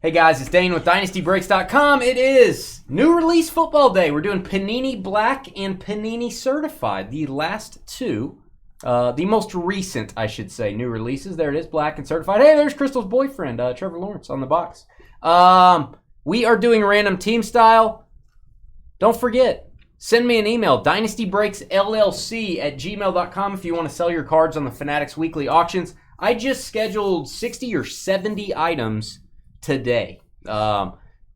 Hey guys, it's Dane with DynastyBreaks.com. It is new release football day. We're doing Panini Black and Panini Certified. The last two, the most recent, I should say, new releases. There it is, Black and Certified. Hey, there's Crystal's boyfriend, Trevor Lawrence, on the box. We are doing random team style. Don't forget, send me an email, dynastybreaksllc@gmail.com if you want to sell your cards on the Fanatics Weekly Auctions. I just scheduled 60 or 70 items today. A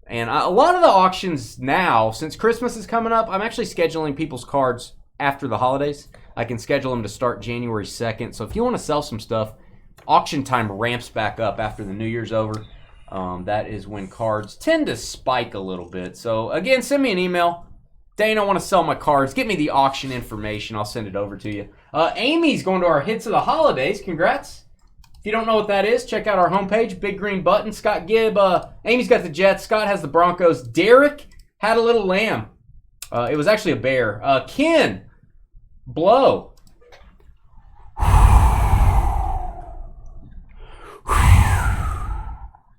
lot of the auctions now, since Christmas is coming up, I'm actually scheduling people's cards after the holidays. I can schedule them to start January 2nd. So if you want to sell some stuff, auction time ramps back up after the New Year's over. That is when cards tend to spike a little bit. So again, send me an email. Dane, I want to sell my cards. Get me the auction information. I'll send it over to you. Amy's going to our Hits of the Holidays. Congrats. If you don't know what that is, check out our homepage, big green button. Scott Gibb, Amy's got the Jets. Scott has the Broncos. Derek had a little lamb. It was actually a bear. Ken, blow.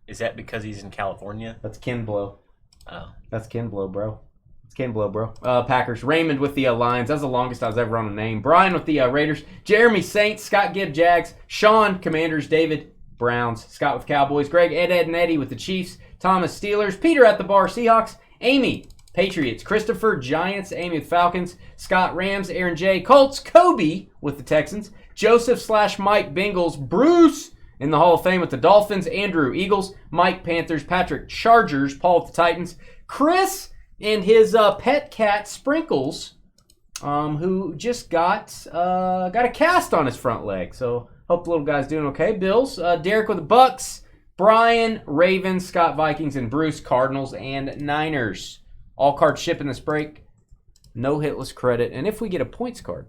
Is that because he's in California? That's Ken blow. Oh. That's Ken blow, bro. Ken blow, bro. Packers. Raymond with the Lions. That's the longest I was ever on a name. Brian with the Raiders. Jeremy Saints. Scott Gibb Jags. Sean Commanders. David Browns. Scott with Cowboys. Greg Ed and Eddie with the Chiefs. Thomas Steelers. Peter at the bar Seahawks. Amy Patriots. Christopher Giants. Amy with Falcons. Scott Rams. Aaron J. Colts. Kobe with the Texans. Joseph/Mike Bengals. Bruce in the Hall of Fame with the Dolphins. Andrew Eagles. Mike Panthers. Patrick Chargers. Paul with the Titans. Chris and his pet cat Sprinkles, who just got a cast on his front leg. So hope the little guy's doing okay. Bills, Derek with the Bucks, Brian Ravens, Scott Vikings, and Bruce Cardinals and Niners. All cards shipping this break. No hitless credit, and if we get a points card,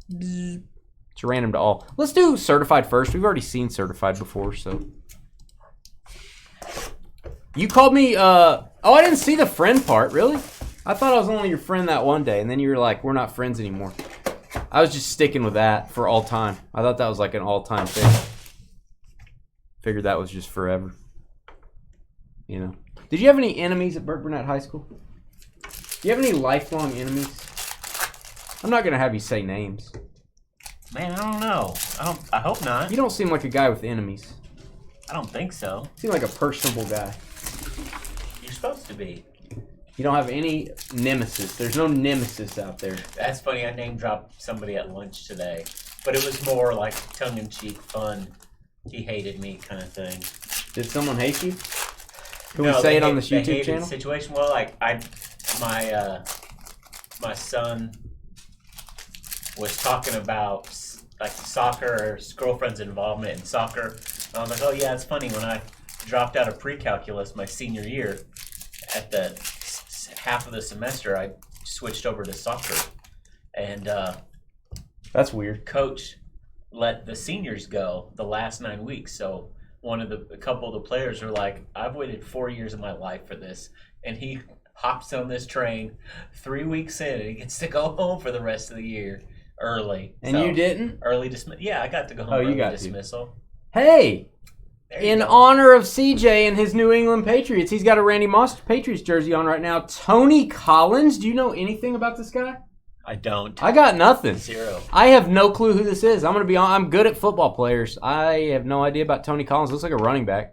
it's random to all. Let's do certified first. We've already seen certified before, so. You called me, I didn't see the friend part, really? I thought I was only your friend that one day, and then you were like, we're not friends anymore. I was just sticking with that for all time. I thought that was like an all-time thing. Figured that was just forever. You know. Did you have any enemies at Burt Burnett High School? Do you have any lifelong enemies? I'm not going to have you say names. Man, I don't know. I hope not. You don't seem like a guy with enemies. I don't think so. You seem like a personable guy. You're supposed to be. You don't have any nemesis. There's no nemesis out there. That's funny. I name dropped somebody at lunch today, but it was more like tongue-in-cheek fun. He hated me kind of thing. Did someone hate you? Can we say it on this YouTube channel? Situation. Well, like my son was talking about like soccer or his girlfriend's involvement in soccer. And I was like, oh yeah, it's funny when I dropped out of pre-calculus my senior year. At the half of the semester, I switched over to soccer, and that's weird. Coach let the seniors go the last 9 weeks. So a couple of the players were like, "I've waited 4 years of my life for this," and he hops on this train 3 weeks in, and he gets to go home for the rest of the year early. And so, you didn't? Early dismissal. Yeah, I got to go home early dismissal. Hey. In honor of CJ and his New England Patriots, he's got a Randy Moss Patriots jersey on right now. Tony Collins, do you know anything about this guy? I don't. I got nothing. Zero. I have no clue who this is. I'm good at football players. I have no idea about Tony Collins. Looks like a running back.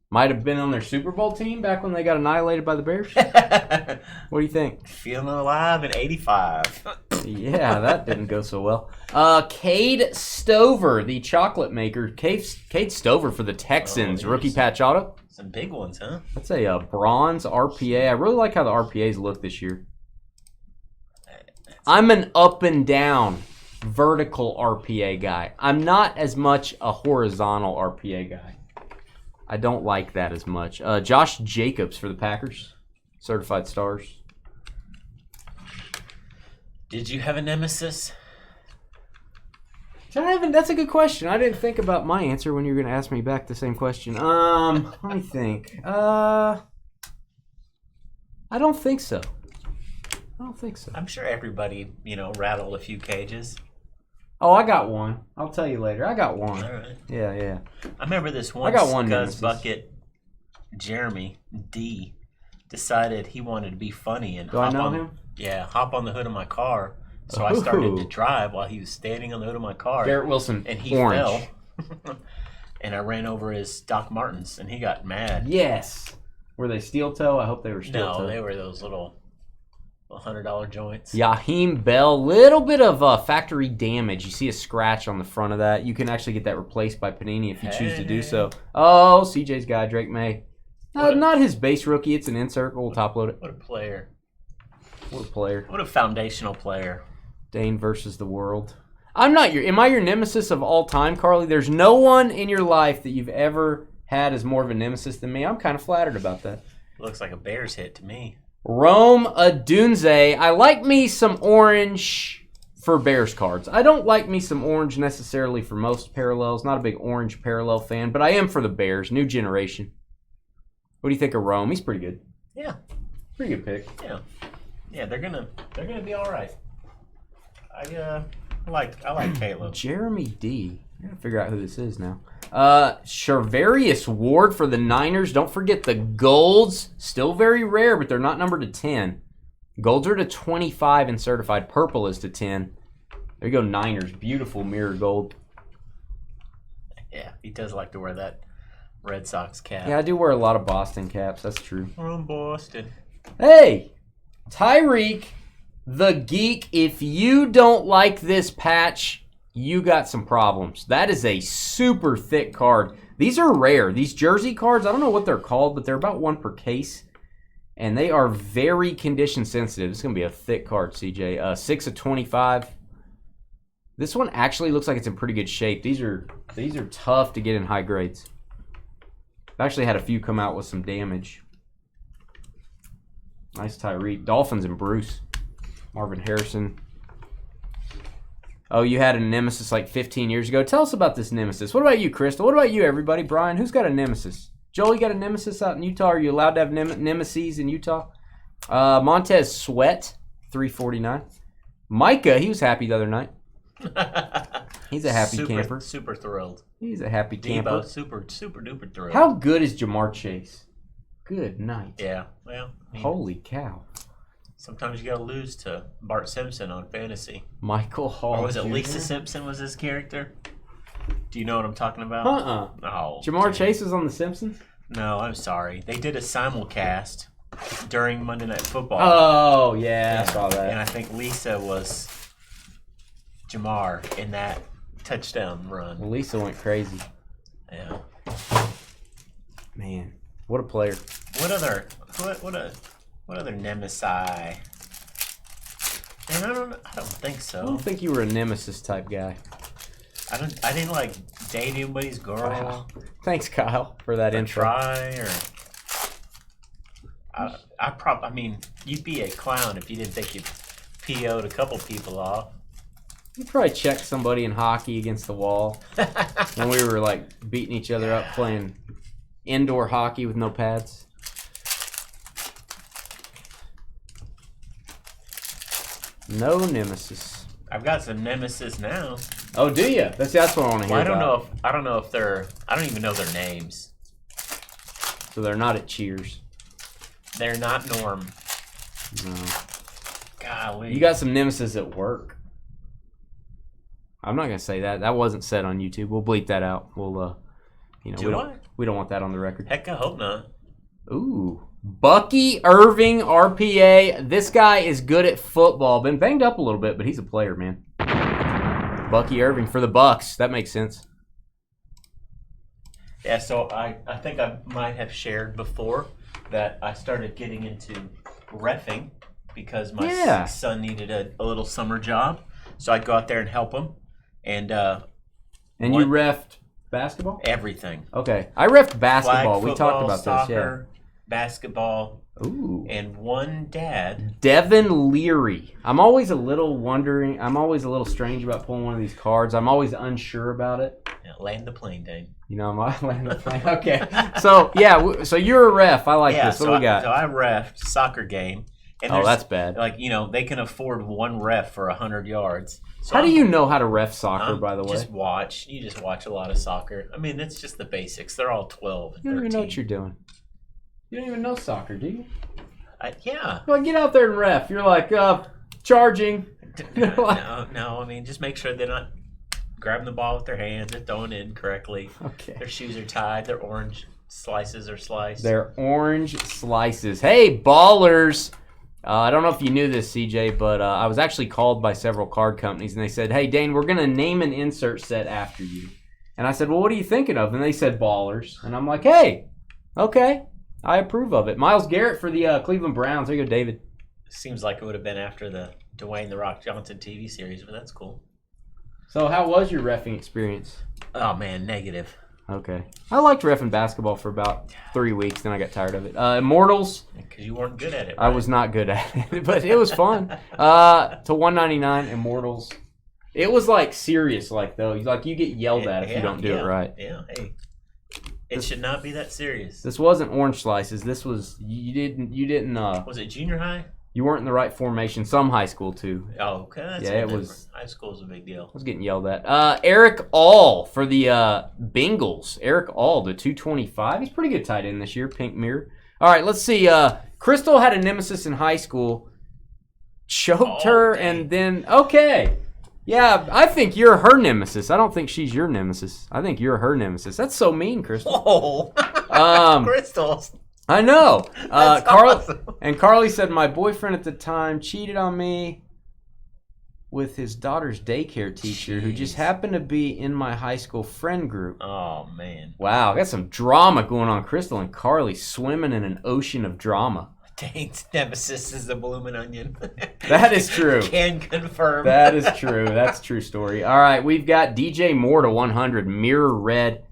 Might have been on their Super Bowl team back when they got annihilated by the Bears. What do you think? Feeling alive in 85. Yeah, that didn't go so well. Cade Stover, the chocolate maker. Cade Stover for the Texans. Rookie patch auto. Some big ones, huh? That's a bronze RPA. I really like how the RPAs look this year. I'm an up and down vertical RPA guy. I'm not as much a horizontal RPA guy. I don't like that as much. Josh Jacobs for the Packers. Certified stars. Did you have a nemesis? That's a good question. I didn't think about my answer when you were going to ask me back the same question. Let me think. I don't think so. I'm sure everybody, rattled a few cages. Oh, I got one. I'll tell you later. I got one. All right. Yeah. I remember this one. I got one Scuzz Bucket Jeremy D decided he wanted to be funny and Do I know him? Yeah, hop on the hood of my car. So I started to drive while he was standing on the hood of my car. Garrett Wilson, and he orange. fell. And I ran over his Doc Martens, and he got mad. Yes. Were they steel toe? I hope they were steel toe. No, they were those little $100 joints. Yaheem Bell, little bit of factory damage. You see a scratch on the front of that. You can actually get that replaced by Panini if you choose to do so. Oh, CJ's guy, Drake May. Not his base rookie. It's an insert. We'll top load it. What a player. What a player. What a foundational player. Dane versus the world. Am I your nemesis of all time, Carly? There's no one in your life that you've ever had as more of a nemesis than me. I'm kind of flattered about that. Looks like a Bears hit to me. Rome Adunze. I like me some orange for Bears cards. I don't like me some orange necessarily for most parallels. Not a big orange parallel fan, but I am for the Bears. New generation. What do you think of Rome? He's pretty good. Yeah. Pretty good pick. Yeah. Yeah, they're gonna be all right. I like Caleb. Jeremy D. I gotta figure out who this is now. Charvarius Ward for the Niners. Don't forget the golds. Still very rare, but they're not numbered to 10. Golds are to 25 and certified. Purple is to 10. There you go, Niners. Beautiful mirror gold. Yeah, he does like to wear that Red Sox cap. Yeah, I do wear a lot of Boston caps. That's true. From Boston. Hey, Tyreek, the Geek. If you don't like this patch, you got some problems. That is a super thick card. These are rare. These jersey cards, I don't know what they're called, but they're about one per case. And they are very condition sensitive. It's going to be a thick card, CJ. 6 of 25. This one actually looks like it's in pretty good shape. These are tough to get in high grades. I've actually had a few come out with some damage. Nice Tyreek. Dolphins and Bruce. Marvin Harrison. Oh, you had a nemesis like 15 years ago. Tell us about this nemesis. What about you, Crystal? What about you, everybody? Brian, who's got a nemesis? Joel, you got a nemesis out in Utah? Are you allowed to have nemesis in Utah? Montez Sweat, 349. Micah, he was happy the other night. He's a happy camper. Super thrilled. He's a happy camper. Super duper thrilled. How good is Jamar Chase? Good night. Yeah, well. Holy cow. Sometimes you gotta lose to Bart Simpson on fantasy. Michael Hall. Or was it Jr.? Lisa Simpson was his character? Do you know what I'm talking about? Oh, Jamar Chase was on The Simpsons? No, I'm sorry. They did a simulcast during Monday Night Football. Oh, yeah, I saw that. And I think Lisa was Jamar in that touchdown run. Well, Lisa went crazy. Yeah. Man, what a player. What other nemesis? Man, I don't think so. I don't think you were a nemesis type guy. I didn't like date anybody's girl. Wow. Thanks, Kyle, for that intro. I mean, you'd be a clown if you didn't think you PO'd a couple people off. You probably checked somebody in hockey against the wall when we were like beating each other up playing indoor hockey with no pads. No nemesis. I've got some nemesis now. Oh, do you? That's what I want to hear. I don't know if I don't even know their names. So they're not at Cheers. They're not Norm. No. Golly. You got some nemesis at work. I'm not gonna say that. That wasn't said on YouTube. We'll bleep that out. We'll we don't want that on the record. Heck, I hope not. Ooh. Bucky Irving, RPA. This guy is good at football. Been banged up a little bit, but he's a player, man. Bucky Irving for the Bucks. That makes sense. Yeah, so I think I might have shared before that I started getting into reffing because my son needed a little summer job. So I'd go out there and help him. And you reffed basketball? Everything. Okay. I reffed basketball. Flag, we talked about soccer, this, basketball. Ooh. And one dad. Devin Leary. I'm always a little strange about pulling one of these cards. I'm always unsure about it. Yeah, land the plane, Dane. You know, land the plane. Okay. So, so you're a ref. I like this. What do we got? So I reffed soccer game. And that's bad. Like, they can afford one ref for 100 yards. So how do you know how to ref soccer, by the way? Just watch. You just watch a lot of soccer. I mean, that's just the basics. They're all 12 and 13. You don't even know what you're doing. You don't even know soccer, do you? Yeah. Well, get out there and ref. You're like, charging. No. I mean, just make sure they're not grabbing the ball with their hands. They're throwing it in correctly. Okay. Their shoes are tied. Their orange slices are sliced. They're orange slices. Hey, ballers. I don't know if you knew this, CJ, but I was actually called by several card companies, and they said, hey, Dane, we're going to name an insert set after you. And I said, well, what are you thinking of? And they said ballers. And I'm like, hey, okay, I approve of it. Myles Garrett for the Cleveland Browns. There you go, David. Seems like it would have been after the Dwayne "The Rock" Johnson TV series, but that's cool. So how was your reffing experience? Oh, man, negative. Okay. I liked reffing basketball for about 3 weeks, then I got tired of it. Immortals. Because you weren't good at it. Right? I was not good at it, but it was fun. To $199, Immortals. It was like serious, though. Like you get yelled at if you don't do it right. Yeah. Hey, it should not be that serious. This wasn't orange slices. This was you didn't. Was it junior high? You weren't in the right formation. Some high school too. Oh, okay. That's yeah, it was. High school is a big deal. I was getting yelled at. Eric All for the Bengals. Eric All, the 225. He's pretty good tight end this year. Pink mirror. All right, let's see. Crystal had a nemesis in high school. Choked her, and then okay. Yeah, I think you're her nemesis. I don't think she's your nemesis. I think you're her nemesis. That's so mean, Crystal. Whoa. Crystals. I know. That's awesome. And Carly said, my boyfriend at the time cheated on me with his daughter's daycare teacher who just happened to be in my high school friend group. Oh, man. Wow, got some drama going on. Crystal and Carly swimming in an ocean of drama. Dane's nemesis is the blooming onion. That is true. Can confirm. That is true. That's a true story. All right, we've got DJ Moore to 100, mirror red.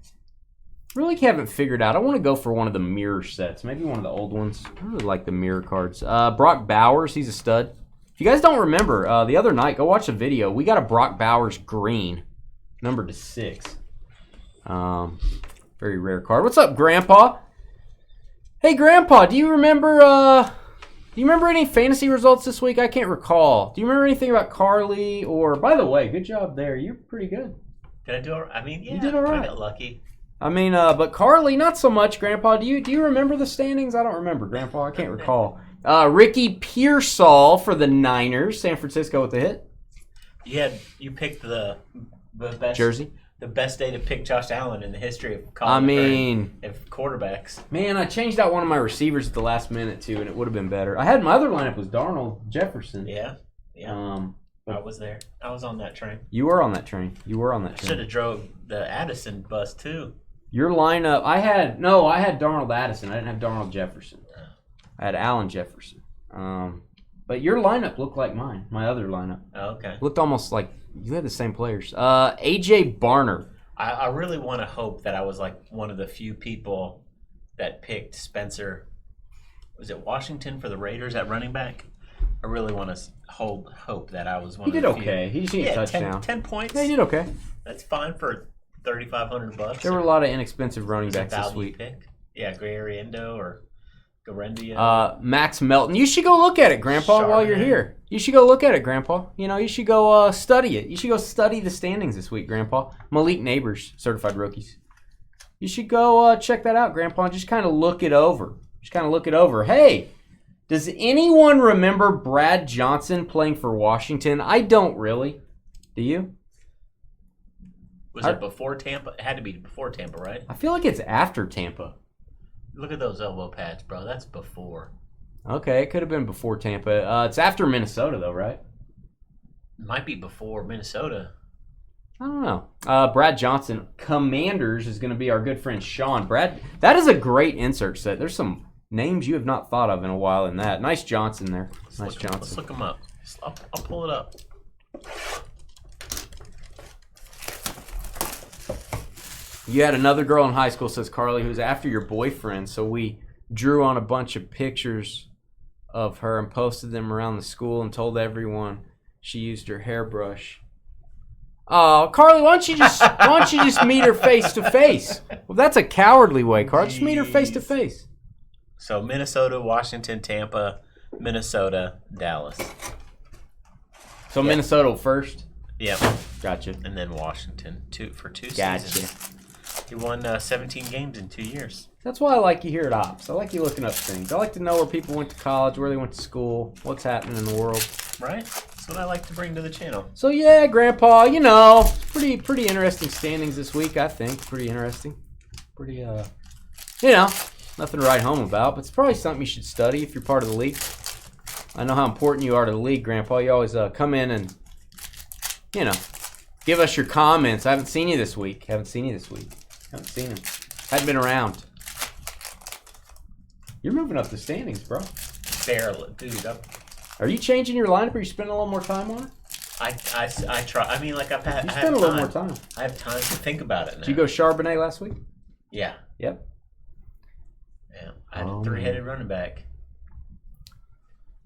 Really haven't figured out. I want to go for one of the mirror sets. Maybe one of the old ones. I really like the mirror cards. Brock Bowers, he's a stud. If you guys don't remember, the other night, go watch the video. We got a Brock Bowers green, numbered to 6. Very rare card. What's up, Grandpa? Hey, Grandpa, do you remember any fantasy results this week? I can't recall. Do you remember anything about Carly? Or, by the way, good job there. You're pretty good. Did I do all right? I mean, yeah, you did all right. I got lucky. I mean, but Carly, not so much, Grandpa. Do you remember the standings? I don't remember, Grandpa. I can't recall. Ricky Pearsall for the Niners. San Francisco with the hit. You picked the best jersey. The best day to pick Josh Allen in the history of college. Of quarterbacks. Man, I changed out one of my receivers at the last minute too, and it would have been better. I had my other lineup was Darnold, Jefferson. Yeah. I was there. I was on that train. You were on that train. I should have drove the Addison bus too. Your lineup, I had Darnold Addison. I didn't have Darnold Jefferson. I had Allen Jefferson. But your lineup looked like mine. My other lineup. Oh, okay. Looked almost like you had the same players. AJ Barner. I really want to hope that I was like one of the few people that picked Spencer. Was it Washington for the Raiders at running back? I really want to hope that I was one of the few. He did okay. He just needed a touchdown. 10 points. Yeah, he did okay. That's fine for $3,500. There were a lot of inexpensive running backs this week. Pick. Yeah, Gray Ariendo or Garendia. Max Melton. You should go look at it, Grandpa, while you're here. You should go look at it, Grandpa. You should go study it. You should go study the standings this week, Grandpa. Malik Neighbors, certified rookies. You should go check that out, Grandpa. Just kind of look it over. Hey, does anyone remember Brad Johnson playing for Washington? I don't really. Do you? Was it before Tampa? It had to be before Tampa, right? I feel like it's after Tampa. Look at those elbow pads, bro. That's before. Okay, it could have been before Tampa. It's after Minnesota, though, right? Might be before Minnesota. I don't know. Brad Johnson, Commanders, is going to be our good friend Sean. Brad, that is a great insert set. There's some names you have not thought of in a while in that. Nice Johnson there. Let's look them up. I'll pull it up. You had another girl in high school, says Carly, who was after your boyfriend. So we drew on a bunch of pictures of her and posted them around the school and told everyone she used her hairbrush. Oh, Carly, why don't you just meet her face to face? Well, that's a cowardly way, Carly. Just meet her face to face. So Minnesota, Washington, Tampa, Minnesota, Dallas. So Minnesota first? Yep. Gotcha. And then Washington for two gotcha. seasons. He won 17 games in 2 years. That's why I like you here at Ops. I like you looking up things. I like to know where people went to college, where they went to school, what's happening in the world. Right? That's what I like to bring to the channel. So yeah, Grandpa, you know, pretty interesting standings this week, I think. Pretty interesting. Pretty, you know, nothing to write home about, but it's probably something you should study if you're part of the league. I know how important you are to the league, Grandpa. You always come in and, you know, give us your comments. I haven't seen you this week. Haven't seen him. Hadn't been around. You're moving up the standings, bro. Barely. Dude, Are you changing your lineup or are you spending a little more time on it? I try. I mean, like, You spent a little more time. I have time to think about it now. Did you go Charbonnet last week? Yeah. Yep. Yeah. I had a three-headed running back.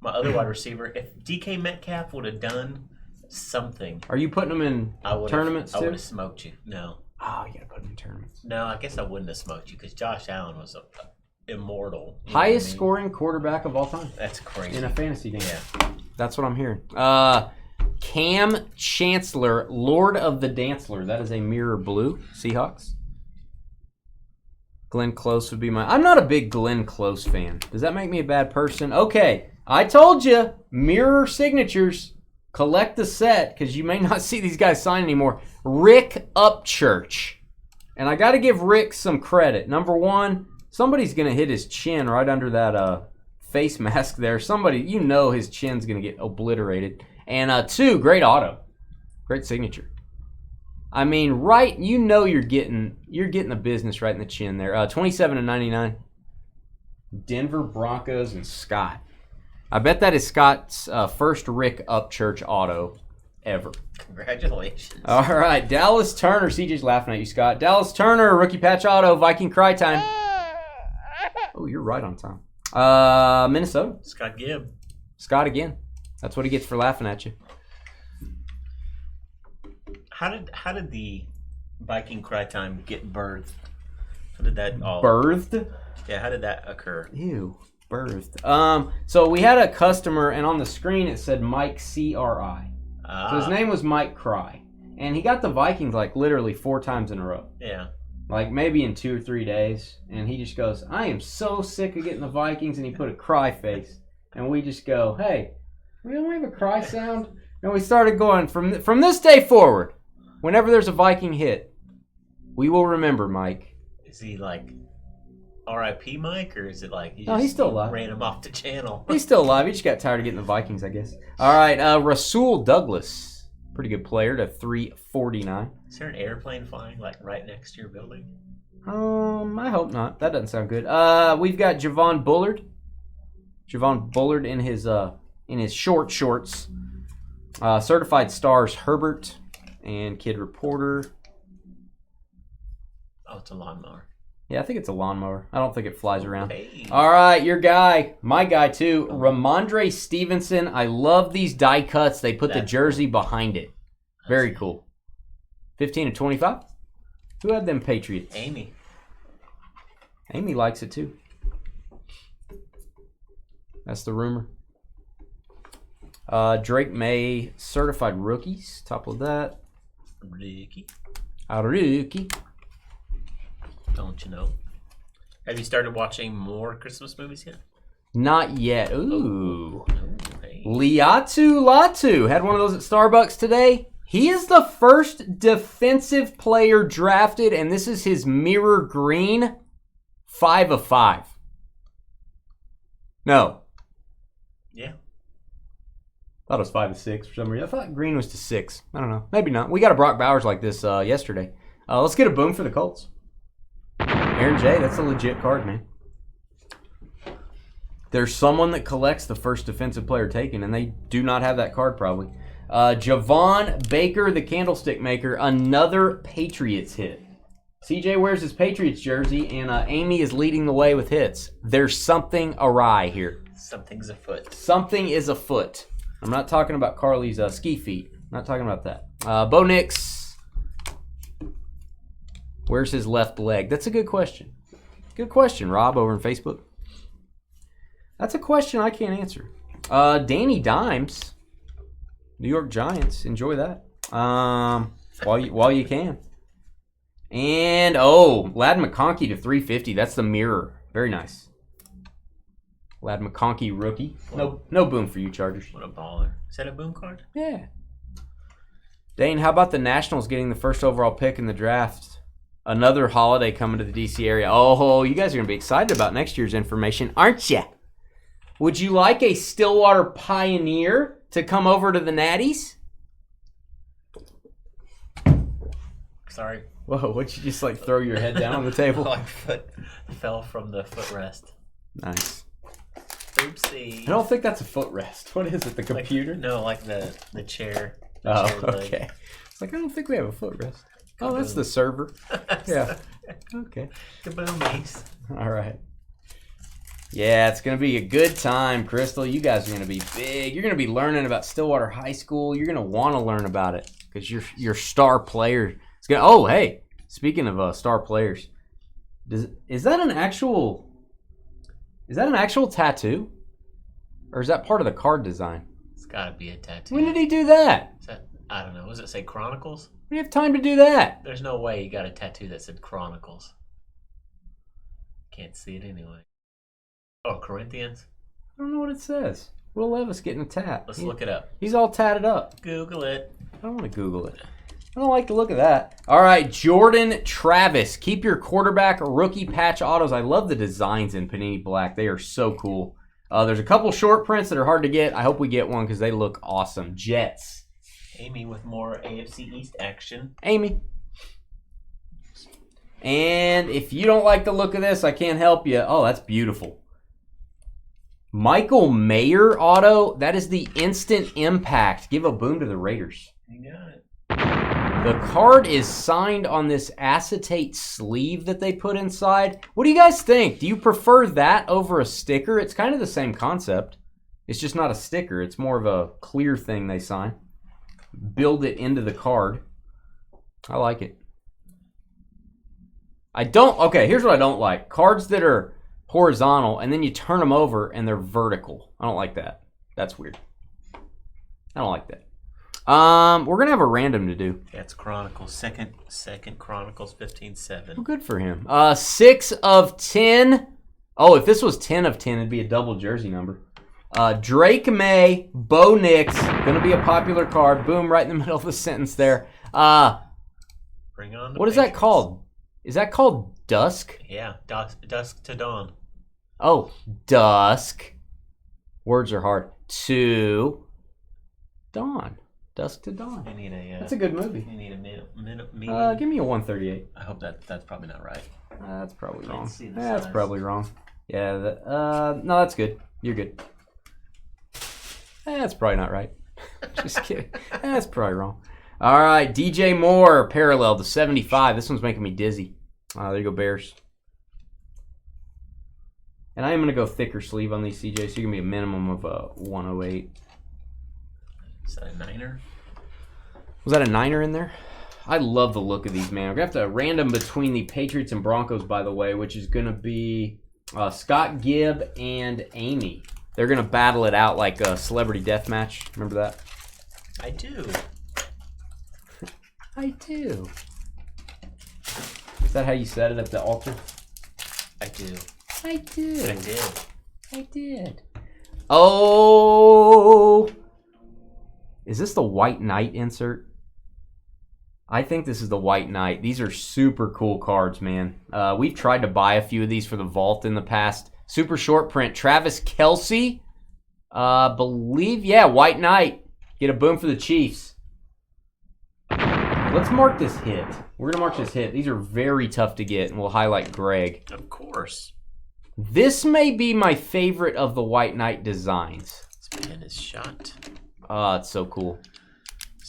My other wide receiver, if DK Metcalf would have done something. Are you putting them in tournaments too? I would have smoked you. No. Oh, you got to put them in tournaments. No, I guess I wouldn't have smoked you because Josh Allen was immortal. Highest scoring quarterback of all time. That's crazy. In a fantasy game. Yeah. That's what I'm hearing. Cam Chancellor, Lord of the Danceler. That is a mirror blue. Seahawks. Glenn Close would be my... I'm not a big Glenn Close fan. Does that make me a bad person? Okay. I told you. Mirror signatures. Collect the set because you may not see these guys sign anymore. Rick Upchurch. And I got to give Rick some credit. Number one, somebody's going to hit his chin right under that face mask there. Somebody, you know his chin's going to get obliterated. And two, great auto. Great signature. I mean, right, you know you're getting the business right in the chin there. 27/99. Denver Broncos and Scott. I bet that is Scott's first Rick Upchurch auto ever. Congratulations. All right, Dallas Turner. CJ's laughing at you, Scott. Dallas Turner, rookie patch auto, Viking cry time. Oh, you're right on time. Minnesota. Scott Gibb. Scott again. That's what he gets for laughing at you. How did the Viking cry time get birthed? How did that all Birthed? Yeah, how did that occur? Ew. Birthed. So we had a customer, and on the screen it said Mike CRI. So his name was Mike Cry. And he got the Vikings like literally 4 times in a row. Yeah. Like maybe in 2 or 3 days. And he just goes, I am so sick of getting the Vikings. And he put a cry face. And we just go, hey, we don't have a cry sound. And we started going, from this day forward, whenever there's a Viking hit, we will remember Mike. Is he like R.I.P. Mike, or is it like he's still alive. Ran him off the channel? He's still alive. He just got tired of getting the Vikings, I guess. All right, Rasul Douglas, pretty good player to 349. Is there an airplane flying like right next to your building? I hope not. That doesn't sound good. We've got Javon Bullard. Javon Bullard in his short shorts. Certified stars Herbert and Kid Reporter. Oh, it's a lawnmower. Yeah, I think it's a lawnmower. I don't think it flies around. Hey. All right, your guy, my guy too, Ramondre Stevenson. I love these die cuts. They put the jersey behind it. Very cool. 15/25. Who had them Patriots? Amy. Amy likes it too. That's the rumor. Drake May, certified rookies. Top of that. Ricky. A rookie. Don't you know? Have you started watching more Christmas movies yet? Not yet. Ooh. Hey. Liatu Latu had one of those at Starbucks today. He is the first defensive player drafted, and this is his mirror green 5 of 5. No. Yeah. Thought it was 5 of 6 for some reason. I thought green was to 6. I don't know. Maybe not. We got a Brock Bowers like this yesterday. Let's get a boom for the Colts. Aaron J, that's a legit card, man. There's someone that collects the first defensive player taken, and they do not have that card probably. Javon Baker, the candlestick maker, another Patriots hit. CJ wears his Patriots jersey, and Amy is leading the way with hits. There's something awry here. Something's afoot. Something is afoot. I'm not talking about Carly's ski feet. I'm not talking about that. Bo Nix. Where's his left leg? That's a good question. Good question, Rob, over on Facebook. That's a question I can't answer. Danny Dimes. New York Giants. Enjoy that. While you can. And, oh, Lad McConkey to 350. That's the mirror. Very nice. Lad McConkey rookie. No boom for you, Chargers. What a baller. Is that a boom card? Yeah. Dane, how about the Nationals getting the first overall pick in the draft? Another holiday coming to the D.C. area. Oh, you guys are going to be excited about next year's information, aren't you? Would you like a Stillwater Pioneer to come over to the Natties? Sorry. Whoa, what'd you just throw your head down on the table? My foot fell from the footrest. Nice. Oopsie. I don't think that's a footrest. What is it, the computer? Like the chair. Oh, chair leg. okay. It's I don't think we have a footrest. Oh, that's the server. Yeah. Okay. Kaboomies. All right. Yeah, it's going to be a good time, Crystal. You guys are going to be big. You're going to be learning about Stillwater High School. You're going to want to learn about it because your star player is going to... Oh, hey, speaking of star players, is that an actual tattoo? Or is that part of the card design? It's got to be a tattoo. When did he do that? I don't know. Does it say Chronicles? We have time to do that. There's no way you got a tattoo that said Chronicles. Can't see it anyway. Oh, Corinthians? I don't know what it says. Will Levis getting a tat. Let's look it up. He's all tatted up. Google it. I don't want to Google it. I don't like the look of that. All right, Jordan Travis. Keep your quarterback rookie patch autos. I love the designs in Panini Black. They are so cool. There's a couple short prints that are hard to get. I hope we get one because they look awesome. Jets. Amy with more AFC East action. Amy. And if you don't like the look of this, I can't help you. Oh, that's beautiful. Michael Mayer auto. That is the instant impact. Give a boom to the Raiders. You got it. The card is signed on this acetate sleeve that they put inside. What do you guys think? Do you prefer that over a sticker? It's kind of the same concept. It's just not a sticker. It's more of a clear thing they sign. Build it into the card. I like it. Okay, here's what I don't like. Cards that are horizontal and then you turn them over and they're vertical. I don't like that. That's weird. I don't like that. We're gonna have a random to do. Yeah, it's Chronicles. Second Chronicles 15-7. Well, good for him. 6 of 10. Oh, if this was 10 of 10, it'd be a double jersey number. Drake May, Bo Nix, gonna be a popular card. Boom, right in the middle of the sentence there. Bring on. What is that called? Is that called Dusk? Yeah, Dusk to Dawn. Oh, Dusk. Words are hard. To Dawn. Dusk to Dawn. I need a. That's a good movie. You need a minute. Give me a 138. I hope that's probably not right. That's probably wrong. That's probably wrong. Yeah. No, that's good. You're good. That's probably not right. Just kidding. That's probably wrong. All right, DJ Moore, parallel to 75. This one's making me dizzy. There you go, Bears. And I am going to go thicker sleeve on these, CJ, so you're going to be a minimum of 108. Is that a niner? Was that a niner in there? I love the look of these, man. We're going to have to random between the Patriots and Broncos, by the way, which is going to be Scott Gibb and Amy. They're going to battle it out like a celebrity death match. Remember that? I do. I do. Is that how you said it at the altar? I do. I do. I did. I did. Oh. Is this the White Knight insert? I think this is the White Knight. These are super cool cards, man. We've tried to buy a few of these for the vault in the past. Super short print. Travis Kelce. White Knight. Get a boom for the Chiefs. Let's mark this hit. We're going to mark this hit. These are very tough to get, and we'll highlight Greg. Of course. This may be my favorite of the White Knight designs. This man is shot. Oh, it's so cool.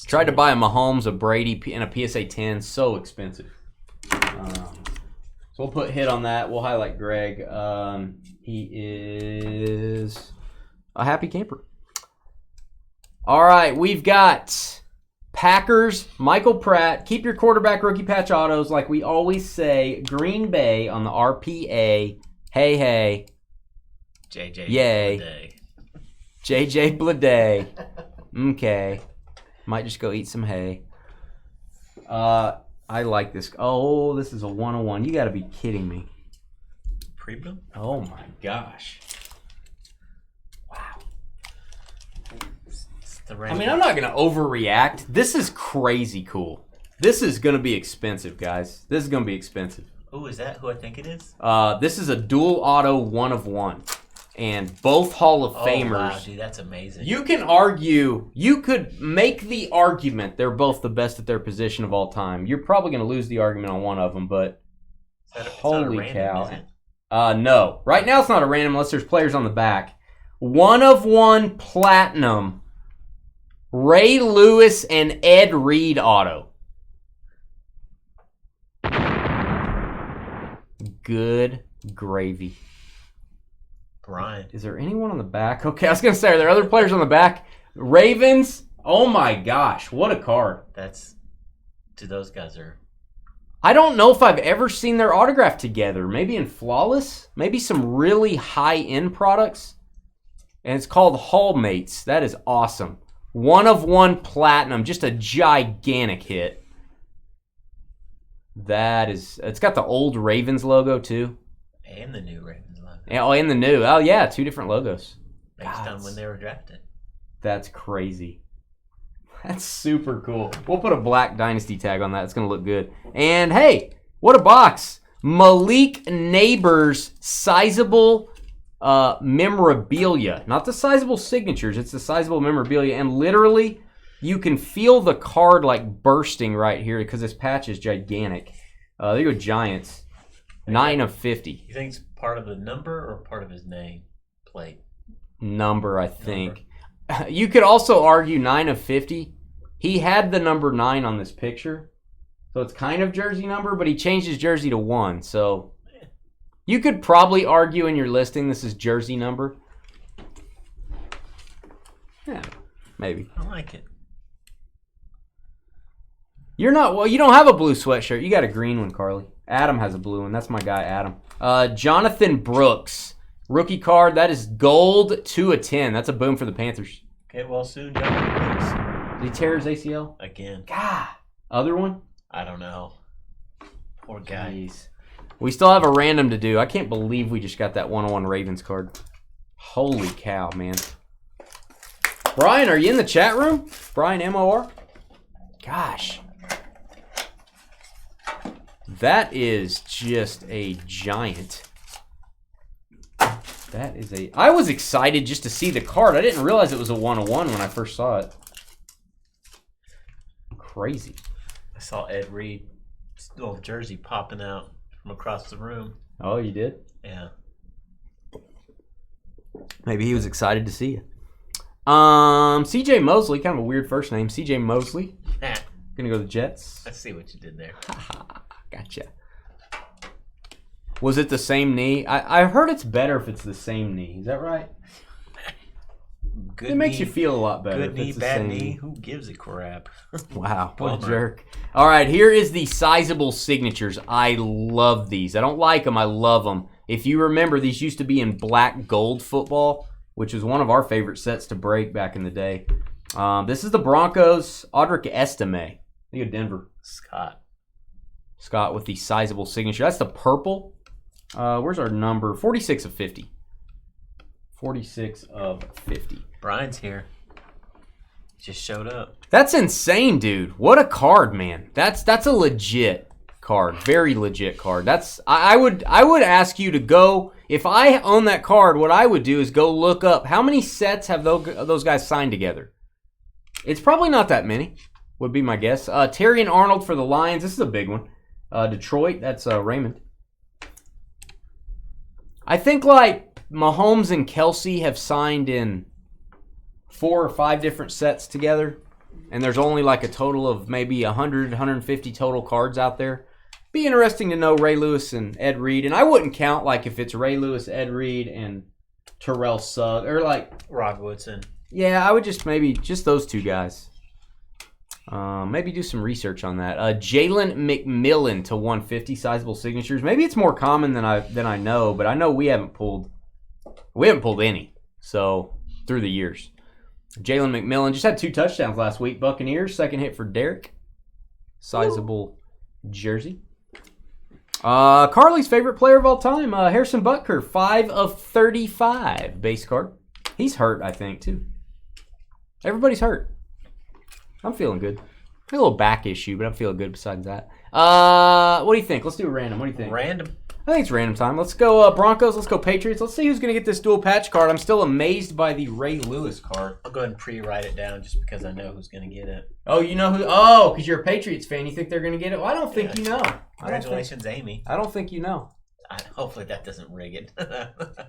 Tried to buy a Mahomes, a Brady, and a PSA 10. So expensive. So we'll put hit on that. We'll highlight Greg. He is a happy camper. All right, we've got Packers, Michael Pratt. Keep your quarterback rookie patch autos like we always say. Green Bay on the RPA. Hey, hey. JJ Yay. Blade. JJ Blade. Okay. Might just go eat some hay. I like this. Oh, this is a 101. You got to be kidding me. Premium? Oh my gosh. Wow. I mean, I'm not going to overreact. This is crazy cool. This is going to be expensive, guys. This is going to be expensive. Oh, is that who I think it is? This is a dual auto 1 of 1. And both Hall of Famers. Wow, dude, that's amazing. You can argue, you could make the argument they're both the best at their position of all time. You're probably going to lose the argument on one of them, but holy cow. No. Right now it's not a random unless there's players on the back. 1 of 1 platinum. Ray Lewis and Ed Reed auto. Good gravy. Brian. Is there anyone on the back? Okay, I was going to say, are there other players on the back? Ravens? Oh my gosh, what a card. Dude, those guys are... I don't know if I've ever seen their autograph together. Maybe in Flawless? Maybe some really high-end products? And it's called Hallmates. That is awesome. 1 of 1 platinum. Just a gigantic hit. It's got the old Ravens logo too. And the new Ravens logo. And the new. Oh yeah, 2 different logos. Based on when they were drafted. That's crazy. That's super cool. We'll put a black Dynasty tag on that. It's going to look good. And hey, what a box. Malik Neighbors sizable memorabilia. Not the sizable signatures. It's the sizable memorabilia. And literally, you can feel the card like bursting right here because this patch is gigantic. There you go, Giants. 9 of 50. You think it's part of the number or part of his name plate? Number, I think. You could also argue 9 of 50. He had the number 9 on this picture. So it's kind of jersey number, but he changed his jersey to 1. So you could probably argue in your listing this is jersey number. Yeah, maybe. I like it. You don't have a blue sweatshirt. You got a green one, Carly. Adam has a blue one. That's my guy, Adam. Jonathan Brooks. Rookie card. That is gold 2 of 10. That's a boom for the Panthers. Get well soon, Jonathan Brooks. Did he tear his ACL? Again. God. Other one? I don't know. Poor guy. Jeez. We still have a random to do. I can't believe we just got that 101 Ravens card. Holy cow, man. Brian, are you in the chat room? Brian MOR? Gosh. That is just a giant. I was excited just to see the card. I didn't realize it was a 101 when I first saw it. Crazy. I saw Ed Reed's little jersey popping out from across the room. Oh, you did? Yeah. Maybe he was excited to see you. CJ Mosley, kind of a weird first name. CJ Mosley. Gonna go to the Jets. I see what you did there. Gotcha. Was it the same knee? I heard it's better if it's the same knee. Is that right? It makes you feel a lot better. Good knee, bad knee. Who gives a crap? Wow, what a jerk. All right, here is the sizable signatures. I love these. I don't like them. I love them. If you remember, these used to be in black gold football, which was one of our favorite sets to break back in the day. This is the Broncos. Audric Estime. Think of Denver. Scott with the sizable signature. That's the purple. Where's our number? 46 of 50. 46 of 50. Brian's here. Just showed up. That's insane, dude. What a card, man. That's a legit card. Very legit card. I would ask you to go, if I own that card, what I would do is go look up how many sets have those guys signed together. It's probably not that many, would be my guess. Terry and Arnold for the Lions. This is a big one. Detroit, that's Raymond. I think like Mahomes and Kelsey have signed in 4 or 5 different sets together, and there's only like a total of maybe 100, 150 total cards out there. Be interesting to know Ray Lewis and Ed Reed, and I wouldn't count like if it's Ray Lewis, Ed Reed, and Terrell Suggs, or like Rod Woodson. Yeah, I would just maybe just those 2 guys. Maybe do some research on that. Jalen McMillan to 150 sizable signatures. Maybe it's more common than I know, but I know we haven't pulled any. So through the years, Jalen McMillan just had 2 touchdowns last week. Buccaneers, second hit for Derek. Sizable jersey. Carly's favorite player of all time, Harrison Butker, 5 of 35 base card. He's hurt, I think, too. Everybody's hurt. I'm feeling good. A little back issue, but I'm feeling good besides that. What do you think? Let's do a random. What do you think? Random. I think it's random time. Let's go Broncos. Let's go Patriots. Let's see who's going to get this dual patch card. I'm still amazed by the Ray Lewis card. I'll go ahead and pre-write it down just because I know who's going to get it. Oh, you know who? Oh, because you're a Patriots fan. You think they're going to get it? Well, I don't think you know. Congratulations, Amy. I don't think you know. Hopefully that doesn't rig it.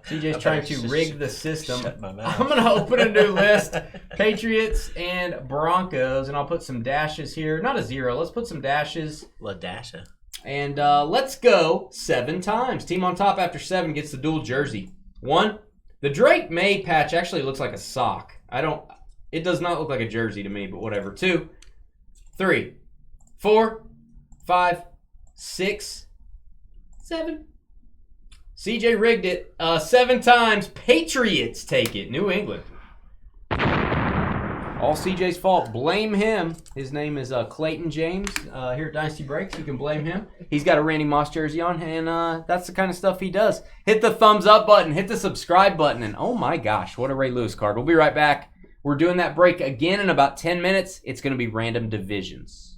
CJ's trying to rig the system. Shut my mouth. I'm going to open a new list. Patriots and Broncos, and I'll put some dashes here. Not a 0. Let's put some dashes. La Dasha. And let's go 7 times. Team on top after 7 gets the dual jersey. 1. The Drake May patch actually looks like a sock. It does not look like a jersey to me, but whatever. 2, 3, 4, 5, 6, 7. CJ rigged it 7 times. Patriots take it. New England. All CJ's fault. Blame him. His name is Clayton James here at Dynasty Breaks. You can blame him. He's got a Randy Moss jersey on, and that's the kind of stuff he does. Hit the thumbs up button. Hit the subscribe button. And oh my gosh, what a Ray Lewis card. We'll be right back. We're doing that break again in about 10 minutes. It's going to be random divisions.